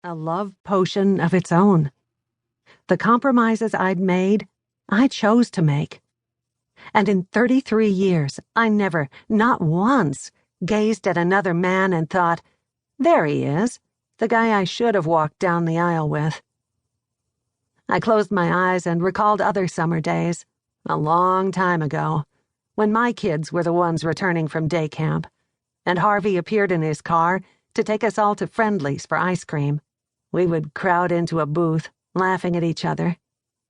a love potion of its own. The compromises I'd made, I chose to make. And in 33 years, I never, not once, gazed at another man and thought, there he is, the guy I should have walked down the aisle with. I closed my eyes and recalled other summer days, a long time ago, when my kids were the ones returning from day camp, and Harvey appeared in his car to take us all to Friendly's for ice cream. We would crowd into a booth, laughing at each other,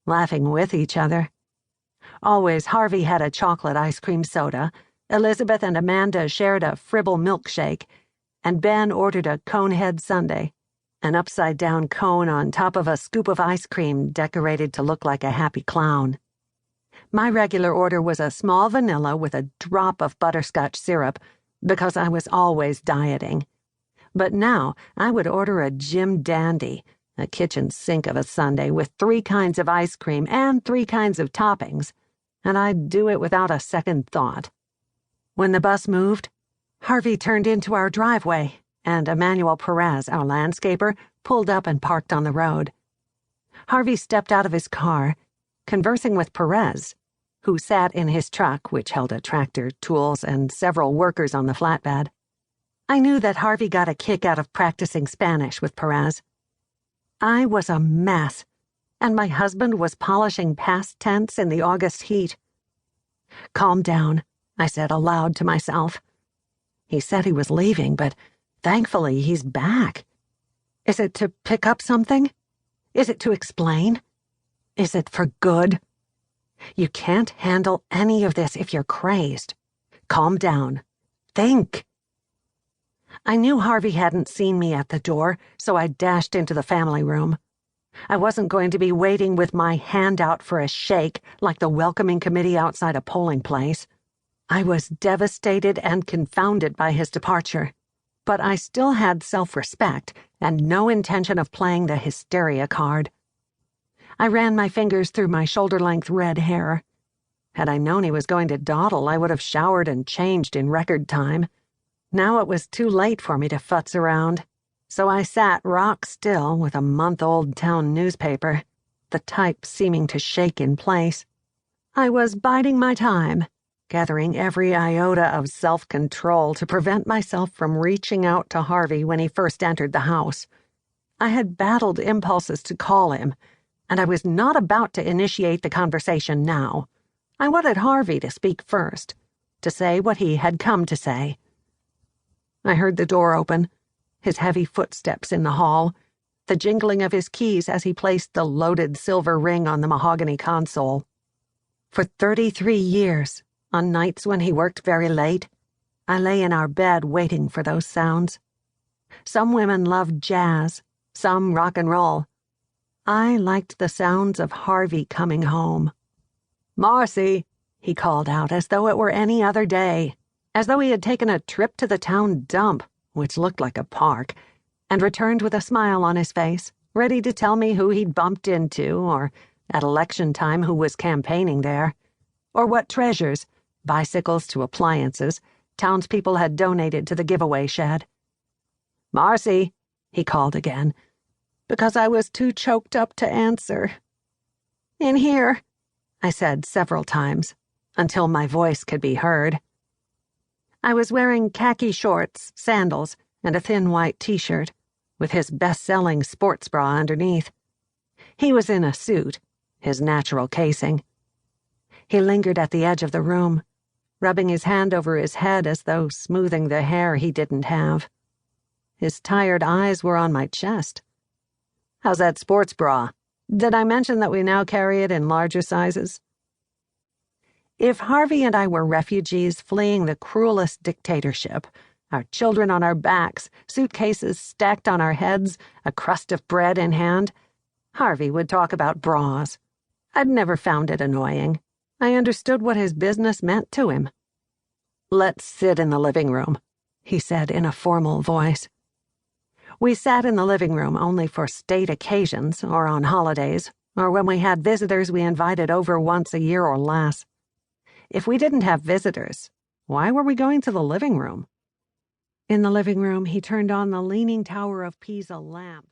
laughing with each other. Always Harvey had a chocolate ice cream soda, Elizabeth and Amanda shared a Fribble milkshake, and Ben ordered a conehead sundae, an upside-down cone on top of a scoop of ice cream decorated to look like a happy clown. My regular order was a small vanilla with a drop of butterscotch syrup, because I was always dieting. But now I would order a Jim Dandy, a kitchen sink of a sundae with 3 kinds of ice cream and 3 kinds of toppings, and I'd do it without a second thought. When the bus moved, Harvey turned into our driveway, and Emmanuel Perez, our landscaper, pulled up and parked on the road. Harvey stepped out of his car, conversing with Perez, who sat in his truck, which held a tractor, tools, and several workers on the flatbed. I knew that Harvey got a kick out of practicing Spanish with Perez. I was a mess, and my husband was polishing past tense in the August heat. "Calm down," I said aloud to myself. He said he was leaving, but thankfully he's back. Is it to pick up something? Is it to explain? Is it for good? You can't handle any of this if you're crazed. Calm down. Think. I knew Harvey hadn't seen me at the door, so I dashed into the family room. I wasn't going to be waiting with my hand out for a shake like the welcoming committee outside a polling place. I was devastated and confounded by his departure, but I still had self-respect and no intention of playing the hysteria card. I ran my fingers through my shoulder-length red hair. Had I known he was going to dawdle, I would have showered and changed in record time. Now it was too late for me to futz around, so I sat rock still with a month-old town newspaper, the type seeming to shake in place. I was biding my time, gathering every iota of self-control to prevent myself from reaching out to Harvey when he first entered the house. I had battled impulses to call him, and I was not about to initiate the conversation now. I wanted Harvey to speak first, to say what he had come to say. I heard the door open, his heavy footsteps in the hall, the jingling of his keys as he placed the loaded silver ring on the mahogany console. For 33 years, on nights when he worked very late, I lay in our bed waiting for those sounds. Some women loved jazz, some rock and roll. I liked the sounds of Harvey coming home. "Marcy," he called out as though it were any other day, as though he had taken a trip to the town dump, which looked like a park, and returned with a smile on his face, ready to tell me who he'd bumped into, or at election time who was campaigning there, or what treasures, bicycles to appliances, townspeople had donated to the giveaway shed. "Marcy," he called again, because I was too choked up to answer. "In here," I said several times, until my voice could be heard. I was wearing khaki shorts, sandals, and a thin white t-shirt, with his best-selling sports bra underneath. He was in a suit, his natural casing. He lingered at the edge of the room, rubbing his hand over his head as though smoothing the hair he didn't have. His tired eyes were on my chest. "How's that sports bra? Did I mention that we now carry it in larger sizes?" If Harvey and I were refugees fleeing the cruelest dictatorship, our children on our backs, suitcases stacked on our heads, a crust of bread in hand, Harvey would talk about bras. I'd never found it annoying. I understood what his business meant to him. "Let's sit in the living room," he said in a formal voice. We sat in the living room only for state occasions, or on holidays, or when we had visitors we invited over once a year or less. If we didn't have visitors, why were we going to the living room? In the living room, he turned on the Leaning Tower of Pisa lamp.